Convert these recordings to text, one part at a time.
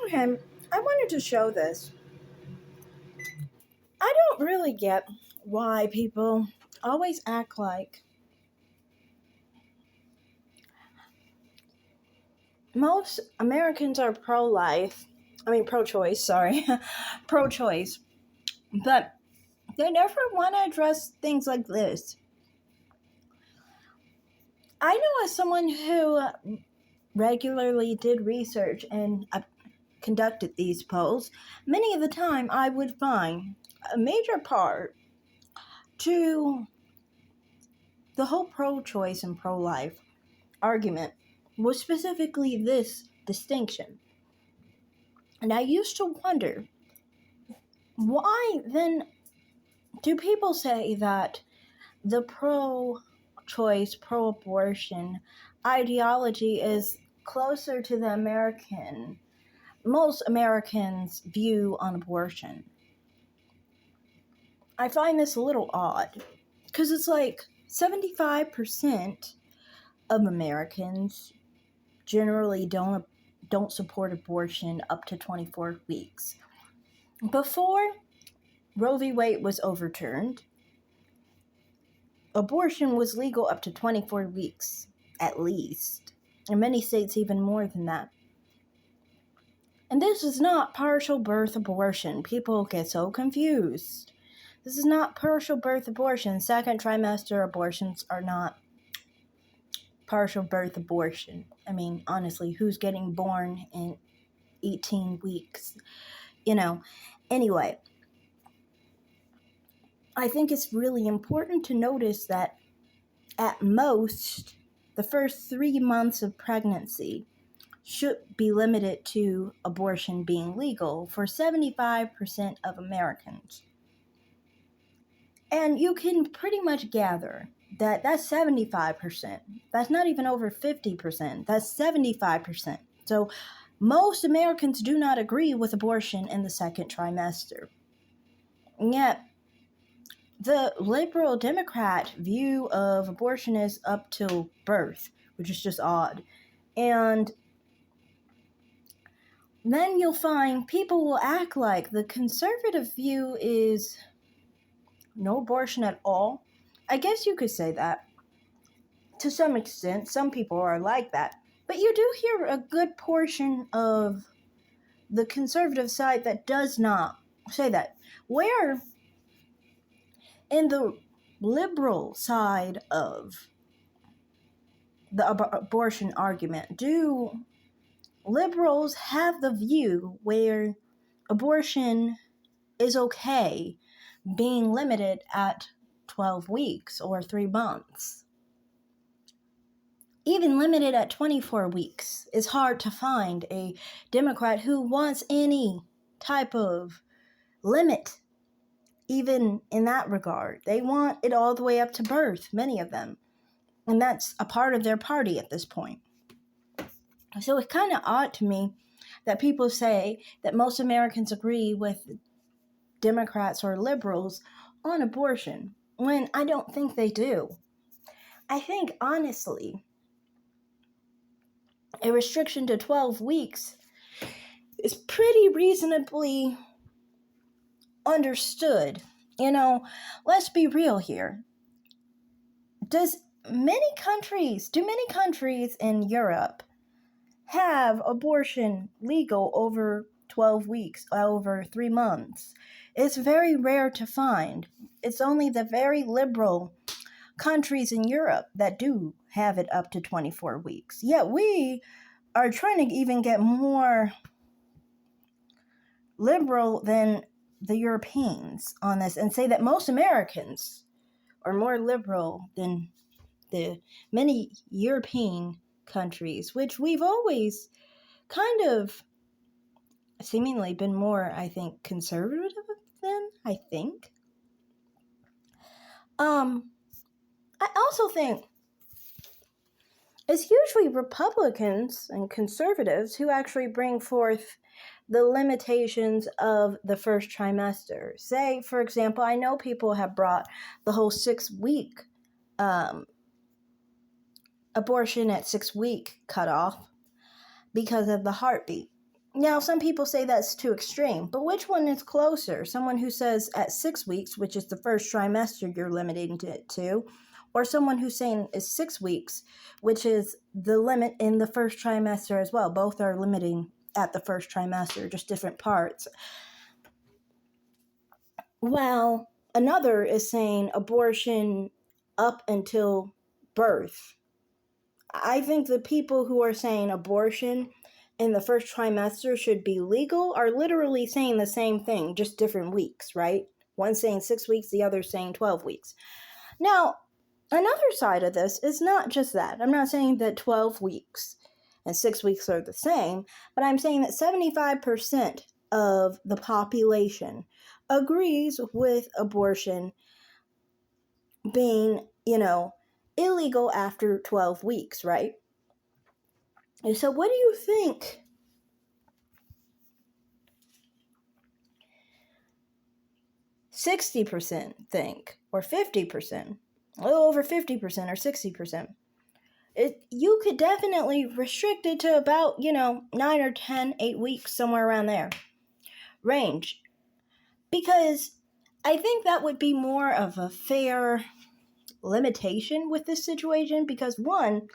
Okay, I wanted to show this. I don't really get why people always act like most Americans are pro-choice, sorry, pro-choice, but they never want to address things like this. I know as someone who regularly did research and conducted these polls, many of the time I would find a major part to the whole pro-choice and pro-life argument was specifically this distinction. And I used to wonder, why then do people say that the pro-choice, pro-abortion ideology is closer to most Americans' view on abortion? I find this a little odd, because it's like 75% of Americans generally don't support abortion up to 24 weeks. Before Roe v. Wade was overturned, abortion was legal up to 24 weeks, at least. In many states, even more than that. And this is not partial birth abortion. People get so confused. This is not partial birth abortion. Second trimester abortions are not partial birth abortion. I mean, honestly, who's getting born in 18 weeks? Anyway, I think it's really important to notice that at most, the first 3 months of pregnancy should be limited to abortion being legal for 75% of Americans. And you can pretty much gather that that's 75%. That's not even over 50%. That's 75%. So most Americans do not agree with abortion in the second trimester. And yet, the liberal Democrat view of abortion is up till birth, which is just odd. And then you'll find people will act like the conservative view is no abortion at all. I guess you could say that. To some extent, some people are like that. But you do hear a good portion of the conservative side that does not say that. Where in the liberal side of the abortion argument do liberals have the view where abortion is okay being limited at 12 weeks or 3 months? Even limited at 24 weeks, it's hard to find a Democrat who wants any type of limit, even in that regard. They want it all the way up to birth, many of them. And that's a part of their party at this point. So it's kind of odd to me that people say that most Americans agree with Democrats or liberals on abortion, when I don't think they do. I think, honestly, a restriction to 12 weeks is pretty reasonably understood. Let's be real here. Do many countries in Europe have abortion legal over 12 weeks, over 3 months? It's very rare to find. It's only the very liberal countries in Europe that do have it up to 24 weeks. Yet we are trying to even get more liberal than the Europeans on this and say that most Americans are more liberal than the many European countries, which we've always kind of seemingly been more, I think, conservative than, I think. I also think it's usually Republicans and conservatives who actually bring forth the limitations of the first trimester. Say, for example, I know people have brought the whole 6-week abortion at 6-week cutoff because of the heartbeat. Now, some people say that's too extreme, but which one is closer? Someone who says at 6 weeks, which is the first trimester you're limiting it to, or someone who's saying is 6 weeks, which is the limit in the first trimester as well. Both are limiting at the first trimester, just different parts. Well, another is saying abortion up until birth. I think the people who are saying abortion in the first trimester should be legal are literally saying the same thing, just different weeks, right? One saying 6 weeks, the other saying 12 weeks. Now, another side of this is not just that. I'm not saying that 12 weeks and 6 weeks are the same, but I'm saying that 75% of the population agrees with abortion being, illegal after 12 weeks, right? And so what do you think? 60% think, or 50%, a little over 50% or 60%. You could definitely restrict it to about, 9 or 10, 8 weeks, somewhere around there range. Because I think that would be more of a fair limitation with this situation, because one,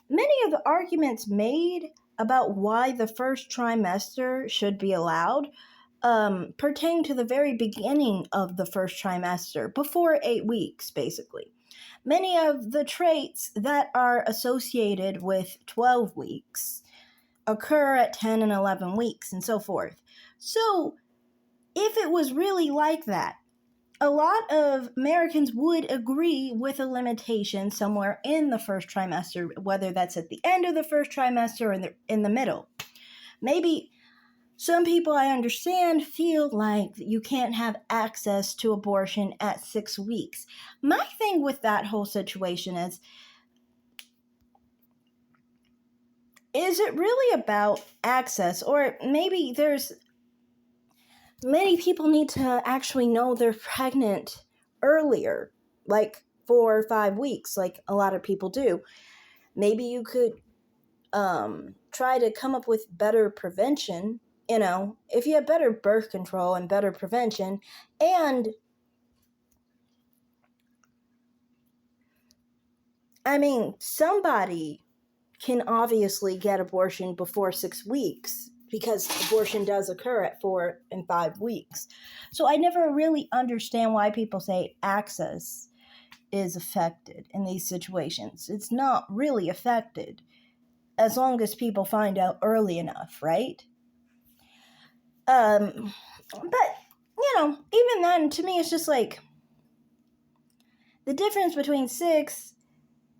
many of the arguments made about why the first trimester should be allowed pertain to the very beginning of the first trimester, before 8 weeks, basically. Many of the traits that are associated with 12 weeks occur at 10 and 11 weeks, and so forth. So, if it was really like that, a lot of Americans would agree with a limitation somewhere in the first trimester, whether that's at the end of the first trimester or in the middle. Maybe some people, I understand, feel like you can't have access to abortion at 6 weeks. My thing with that whole situation is it really about access? Or maybe many people need to actually know they're pregnant earlier, like 4 or 5 weeks, like a lot of people do. Maybe you could try to come up with better prevention. If you have better birth control and better prevention, and somebody can obviously get abortion before 6 weeks, because abortion does occur at 4 and 5 weeks. So I never really understand why people say access is affected in these situations. It's not really affected as long as people find out early enough, right? But, even then, to me, it's just like the difference between 6,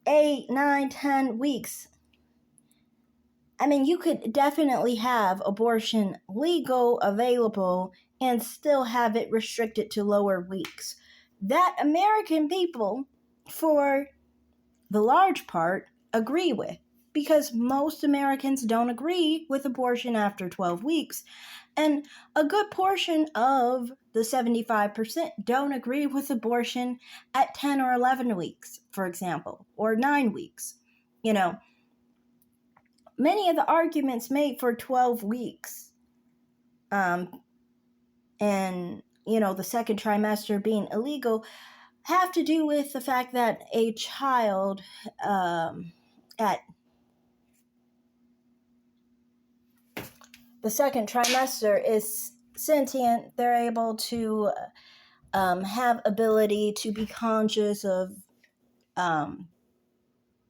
8, 9, 10 weeks. You could definitely have abortion legal, available, and still have it restricted to lower weeks. That American people, for the large part, agree with, because most Americans don't agree with abortion after 12 weeks. And a good portion of the 75% don't agree with abortion at 10 or 11 weeks, for example, or 9 weeks. Many of the arguments made for 12 weeks and, the second trimester being illegal have to do with the fact that a child at the second trimester is sentient. They're able to have ability to be conscious of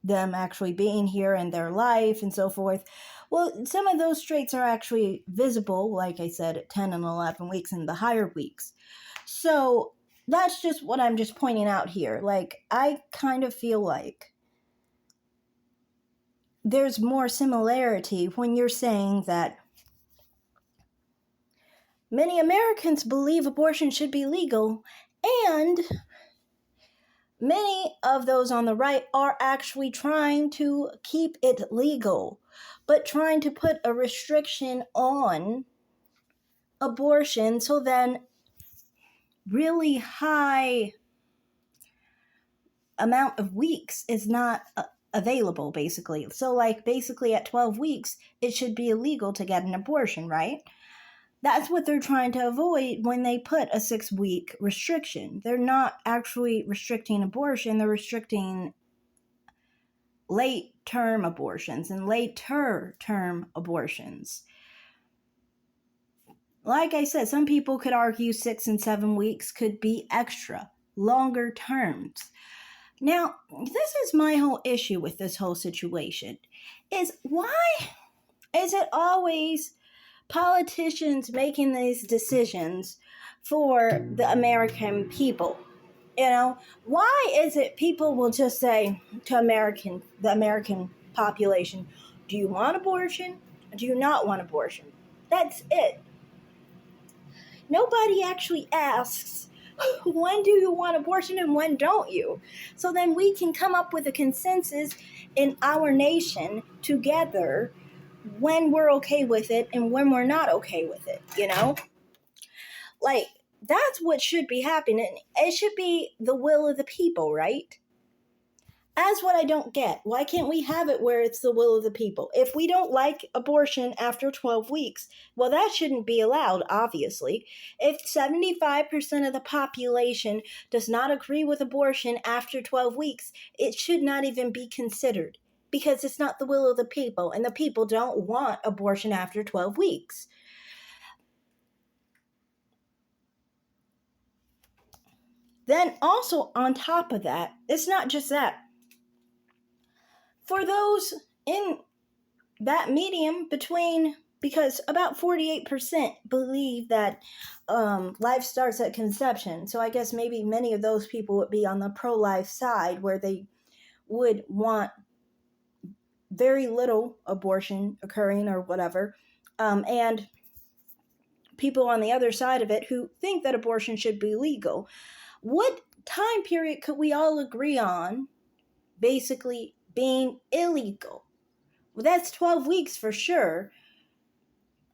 them actually being here in their life and so forth. Well, some of those traits are actually visible, like I said, at 10 and 11 weeks and the higher weeks. So that's just what I'm just pointing out here. Like, I kind of feel like there's more similarity when you're saying that many Americans believe abortion should be legal, and many of those on the right are actually trying to keep it legal, but trying to put a restriction on abortion so then really high amount of weeks is not available, basically. So, like, basically at 12 weeks, it should be illegal to get an abortion, right? That's what they're trying to avoid when they put a 6-week restriction. They're not actually restricting abortion, they're restricting late term abortions and later term abortions. Like I said, some people could argue 6 and 7 weeks could be extra, longer terms. Now, this is my whole issue with this whole situation, is why is it always politicians making these decisions for the American people? You know, why is it people will just say to the American population, do you want abortion? Do you not want abortion? That's it. Nobody actually asks, when do you want abortion and when don't you? So then we can come up with a consensus in our nation together when we're okay with it and when we're not okay with it, you know? Like, that's what should be happening. It should be the will of the people, right? That's what I don't get. Why can't we have it where it's the will of the people? If we don't like abortion after 12 weeks, well, that shouldn't be allowed, obviously. If 75% of the population does not agree with abortion after 12 weeks, it should not even be considered because it's not the will of the people, and the people don't want abortion after 12 weeks. Then also on top of that, it's not just that. For those in that medium between, because about 48% believe that life starts at conception. So I guess maybe many of those people would be on the pro-life side where they would want very little abortion occurring or whatever. And people on the other side of it who think that abortion should be legal. What time period could we all agree on basically being illegal? Well, that's 12 weeks for sure.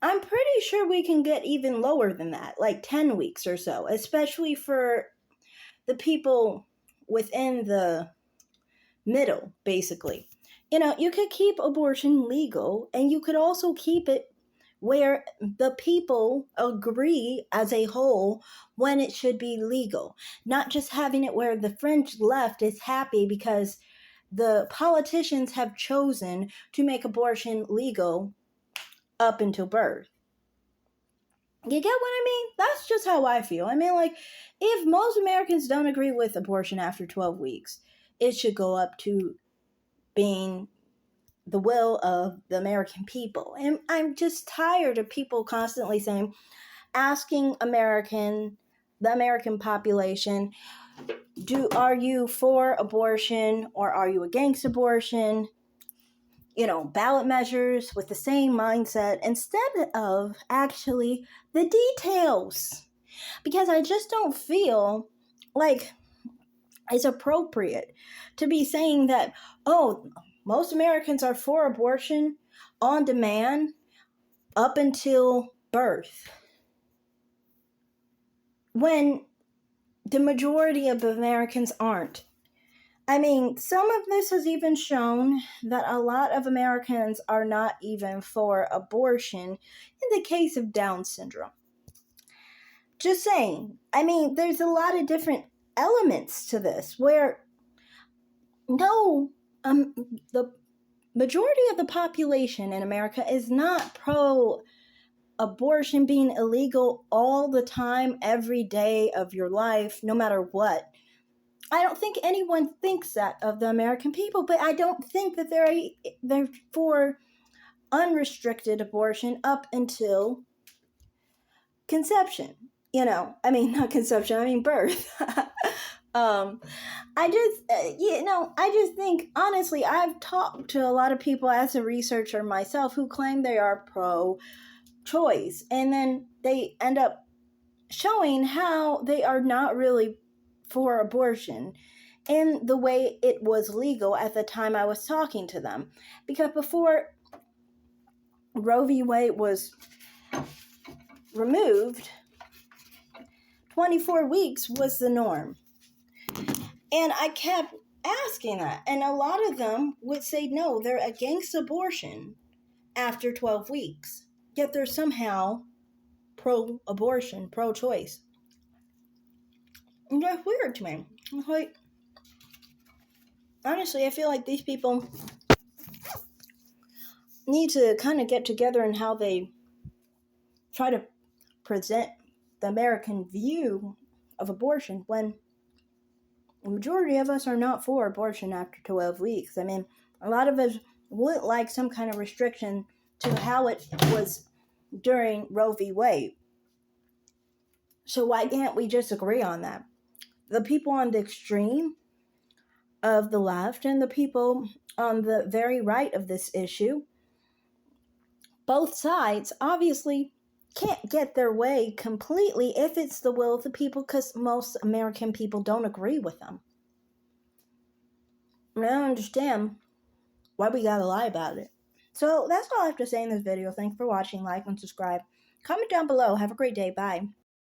I'm pretty sure we can get even lower than that, like 10 weeks or so, especially for the people within the middle, basically. You know, you could keep abortion legal, and you could also keep it where the people agree as a whole when it should be legal, not just having it where the fringe left is happy because the politicians have chosen to make abortion legal up until birth. You get what I mean? That's just how I feel. I mean, like, if most Americans don't agree with abortion after 12 weeks, it should go up to being the will of the American people. And I'm just tired of people constantly saying, asking the American population, are you for abortion or are you against abortion? You know, ballot measures with the same mindset instead of actually the details. Because I just don't feel like it's appropriate to be saying that, oh, most Americans are for abortion on demand up until birth, when the majority of Americans aren't. I mean, some of this has even shown that a lot of Americans are not even for abortion in the case of Down syndrome. Just saying. I mean, there's a lot of different elements to this where the majority of the population in America is not pro abortion being illegal all the time, every day of your life, no matter what. I don't think anyone thinks that of the American people, but I don't think that they're for unrestricted abortion up until conception. You know, I mean, not conception, I mean birth. I just think, honestly, I've talked to a lot of people as a researcher myself who claim they are pro-choice, and then they end up showing how they are not really for abortion in the way it was legal at the time I was talking to them. Because before Roe v. Wade was removed, 24 weeks was the norm. And I kept asking that. And a lot of them would say no, they're against abortion after 12 weeks. Yet they're somehow pro abortion, pro choice. And that's weird to me. Like, honestly, I feel like these people need to kind of get together in how they try to present the American view of abortion when the majority of us are not for abortion after 12 weeks. I mean, a lot of us would like some kind of restriction to how it was during Roe v. Wade. So why can't we just agree on that? The people on the extreme of the left and the people on the very right of this issue, both sides obviously can't get their way completely if it's the will of the people, because most American people don't agree with them. And I don't understand why we gotta lie about it. So that's all I have to say in this video. Thanks for watching. Like and subscribe. Comment down below. Have a great day. Bye.